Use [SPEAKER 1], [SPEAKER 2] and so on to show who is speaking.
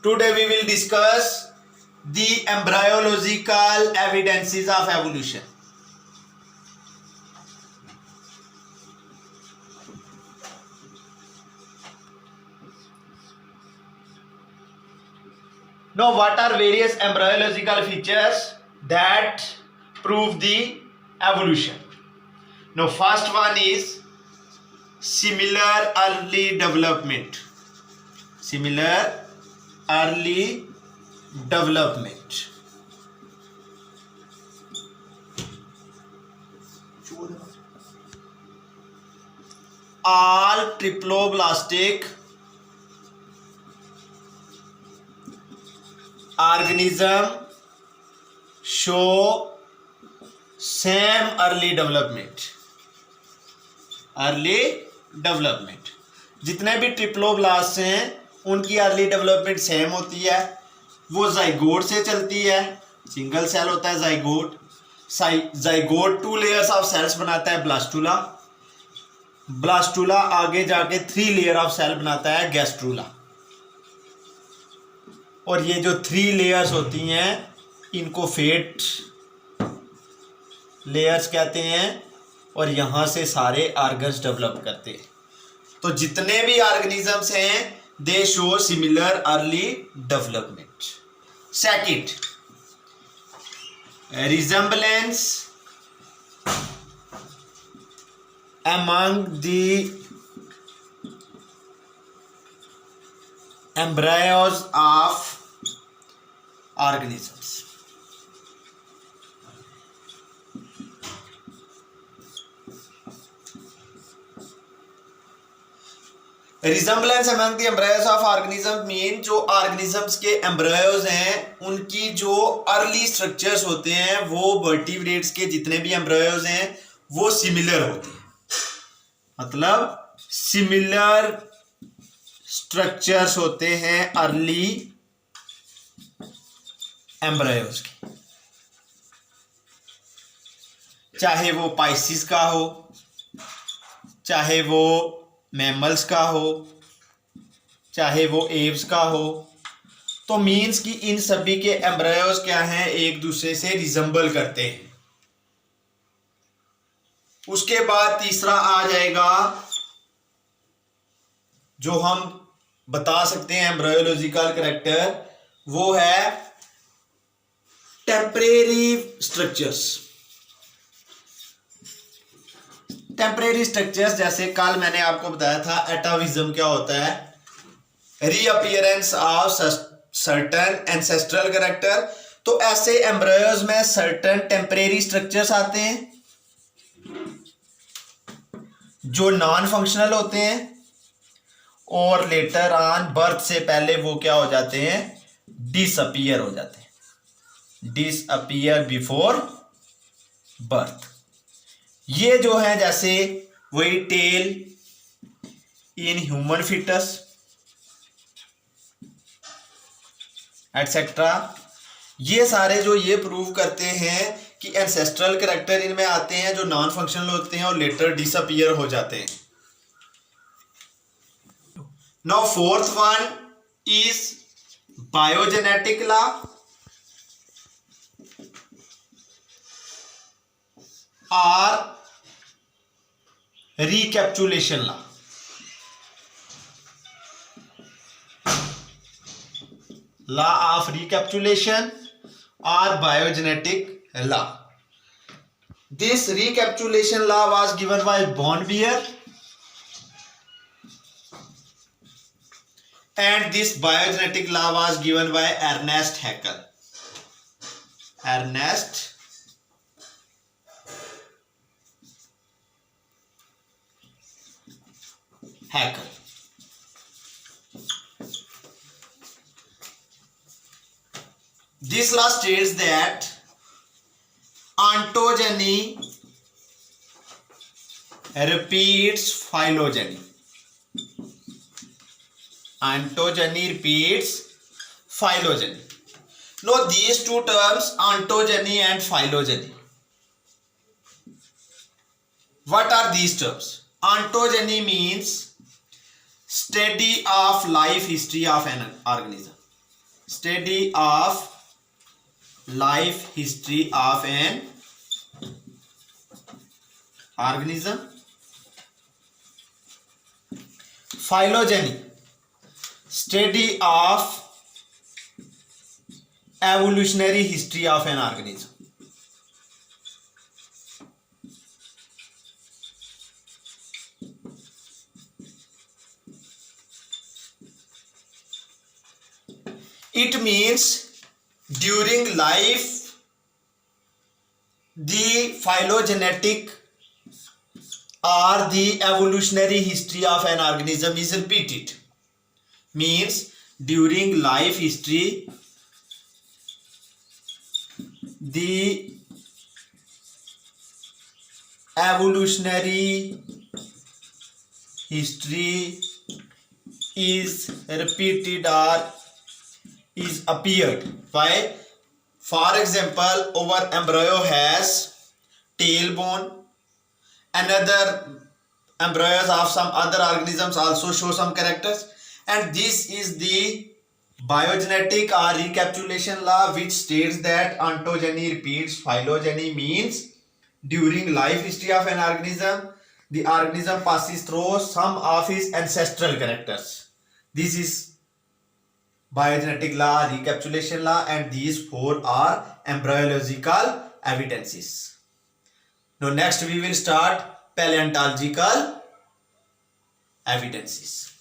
[SPEAKER 1] Today we will discuss the embryological evidences of evolution. Now, what are various embryological features that prove the evolution? Now, first one is similar early development. Similar early development. All triploblastic organism show same early development. Early development, जितने भी ट्रिप्लोब्लास्ट हैं उनकी early development same होती है. वो zygote से चलती है. सिंगल सेल होता है zygote. Zygote 2 layers of cells बनाता है ब्लास्टुला. ब्लास्टुला आगे जाके 3 लेयर ऑफ सेल बनाता है गैस्ट्रुला. और ये जो 3 लेयर्स होती हैं इनको फेट लेयर्स कहते हैं. और यहाँ से सारे ऑर्गन्स डेवलप करते हैं. तो जितने भी ऑर्गेनिजम्स हैं दे show similar early development. Second, resemblance among the embryos of organisms. Resemblance among the embryos of organism mean जो ऑर्गेनिजम्स के एम्ब्रायोज हैं उनकी जो अर्ली स्ट्रक्चर्स होते हैं वो वर्टिब्रेट्स के जितने भी एम्ब्रायोज हैं वो सिमिलर होते हैं. मतलब सिमिलर स्ट्रक्चर्स होते हैं अर्ली एम्ब्रायोज के. चाहे वो पाइसिस का हो, चाहे वो मैमल्स का हो, चाहे वो एव्स का हो. तो मीन्स कि इन सभी के एम्ब्रायोज क्या हैं, एक दूसरे से रिजेंबल करते हैं. उसके बाद तीसरा आ जाएगा जो हम बता सकते हैं एम्ब्रायोलॉजिकल कैरेक्टर, वो है टेम्परेरी स्ट्रक्चर्स. टेम्परेरी स्ट्रक्चर्स जैसे कल मैंने आपको बताया था एटाविज्म क्या होता है, रीअपीयरेंस ऑफ सर्टेन एंसेस्ट्रल कैरेक्टर. तो ऐसे एम्ब्रायोज में सर्टेन टेम्परेरी स्ट्रक्चर्स आते हैं जो नॉन फंक्शनल होते हैं और लेटर ऑन बर्थ से पहले वो क्या हो जाते हैं, डिसअपीयर हो जाते हैं. Disappear before birth. ये जो है जैसे वही tail in human foetus etcetera. ये सारे जो ये प्रूव करते हैं कि एंसेस्ट्रल कैरेक्टर इनमें आते हैं जो नॉन फंक्शनल होते हैं और लेटर डिसअपीयर हो जाते हैं. Now fourth one is biogenetic law. और रिकैप्चुलेशन लॉ. लॉ ऑफ रिकैप्चुलेशन और biogenetic law. This recapitulation law was given by Bonvier and this biogenetic law was given by Ernest Haeckel. Ernest Haeckel. This law states that ontogeny repeats phylogeny. Ontogeny repeats phylogeny. Now these two terms, ontogeny and phylogeny, what are these terms? Ontogeny means study of life history of an organism. Study of life history of an organism. Phylogeny, study of evolutionary history of an organism. It means during life the phylogenetic or the evolutionary history of an organism is repeated. Means during life history the evolutionary history is repeated or is appeared. Why? For example, our embryo has tailbone. Another embryos of some other organisms also show some characters, and this is the biogenetic or recapitulation law, which states that ontogeny repeats phylogeny. Means during life history of an organism the organism passes through some of his ancestral characters. This is biogenetic law, recapitulation law, and these four are embryological evidences. Now next we will start paleontological evidences.